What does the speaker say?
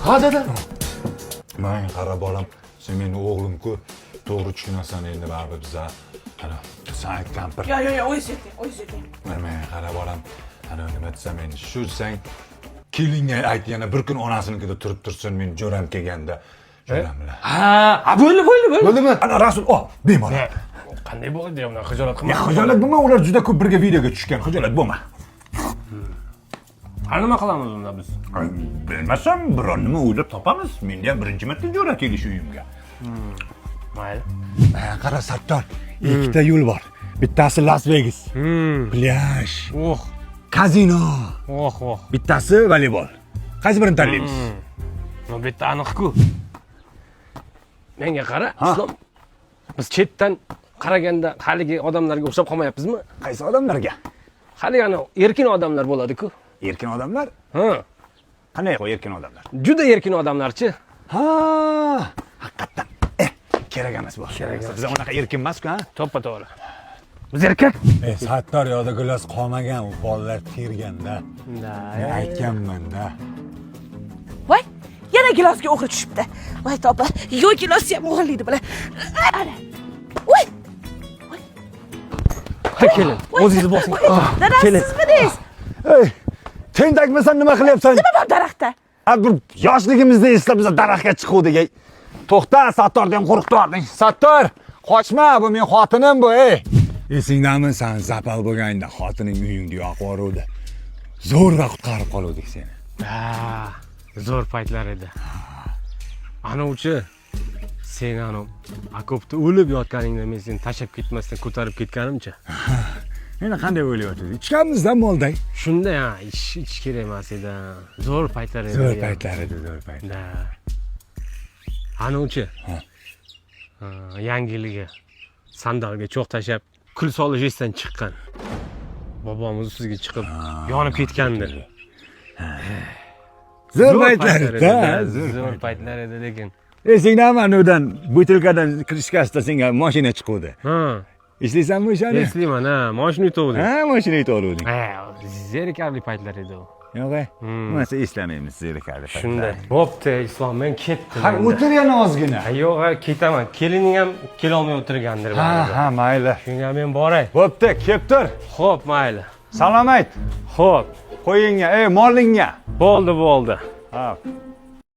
Ha dada. Men qara bolam, sen meni o'g'lim-ku, to'g'ri tushunasan endi baribir biza. Ana, sen aytgan bir. Yo, o'zingiz ayting. Men qara bolam, ana nima desam endi, shu sen kelinga ayt yana bir kun onasinikida turib tursin, men jo'ram kelganda. Jo'ram bilan. Ha, bo'ldi. Bo'ldimi? Ana Rasul, ol, bemalol. Qanday bo'ldi ya, bunaqa xijolat qilma. Ya xijolat bo'lma, ular juda ko'p birga videoga tushgan, xijolat bo'lma. Ha, nima qilamiz unda biz? Bilmasam, biron nima o'ylab topamiz. Menda ham birinchi marta jo'ra kelish uyimga. Mayli. Qara Sattor, ikkita yo'l bor. Bittasi Las Vegas, plyaj, kazino. Bittasi voleybol. Qaysi birini tanlaymiz? Bu bitta aniq-ku. Menga qara, Islom. Biz chetdan qaraganda haligi odamlarga o'xshab qolmayapmizmi? Qaysi odamlarga? Haligi ana erkin odamlar bo'ladi-ku. Erkin odamlar? Ha. Qanday erkin odamlar? Juda erkin odamlar-chi. Ha, haqiqatan. Kerak emas bu. Biz unaqa erkin emas-ku, ha? To'ppa-to'g'ri. Biz erkak. Sattor yo'da gilos qolmagan, u bolalar terganda. Men aytganman-da. Voy, yana gilosga o'g'ri tushibdi. Voy topa, yo gilosni ham o'g'irlaydi bular. Voy. Keling, o'zingiz bosing. Dada, sizmidingiz? Ey, tentakmisan nima qilyapsan? Nima bor daraxtda? Bir yoshligimizda eslab biz daraxtga chiquvdik. To'xta, Sattorni ham qo'rqitording. Sattor, qochma, bu men xotinim bu, ey. Esingdami, sen zapal bo'lganda xotining uyingda yoqib yuboruvdi. Zo'rg'a qutqarib qoluvdik seni. Ha, zo'r paytlar edi. Ana uchi sen ana okopda o'lib yotganingda men seni tashlab ketmasdan ko'tarib ketganimcha. Meni qanday o'ylayotdingiz? Ichganmizdan molday. Shunda ha, ichish kerak emas edi. Zo'r paytlar edi. Zo'r paytlar edi, zo'r paytlar. Ana uchi. Yangiligi sandalga cho'q tashab, kul solish esdan chiqqan. Bobomiz ustiga chiqib, yonib ketgandi. Zo'r paytlar edi, zo'r paytlar edi lekin. Esingdami, anodan butilkadan krishkasida senga mashina chiquvdi. Ha. Eslaysanmi o'shani? Eslayman, ha, mashina yutuvdik. Ha, mashina yutuvdik. Ha, zerikarli paytlar edi u. Yo'q, nima eslamaymiz zerikarli paytlar. Shunday. Bo'pti, Islom, men ketdim. Ha, o'tir yana ozgina. Yo'q, ketaman. Kelining ham kela olmay o'tirgandir baribir. Ha, mayli. Shunga men boray. Bo'pti, kelib tur. Xo'p, mayli. Salom ayt. Xo'p. Qo'yingga, molingga. Bo'ldi. Ha.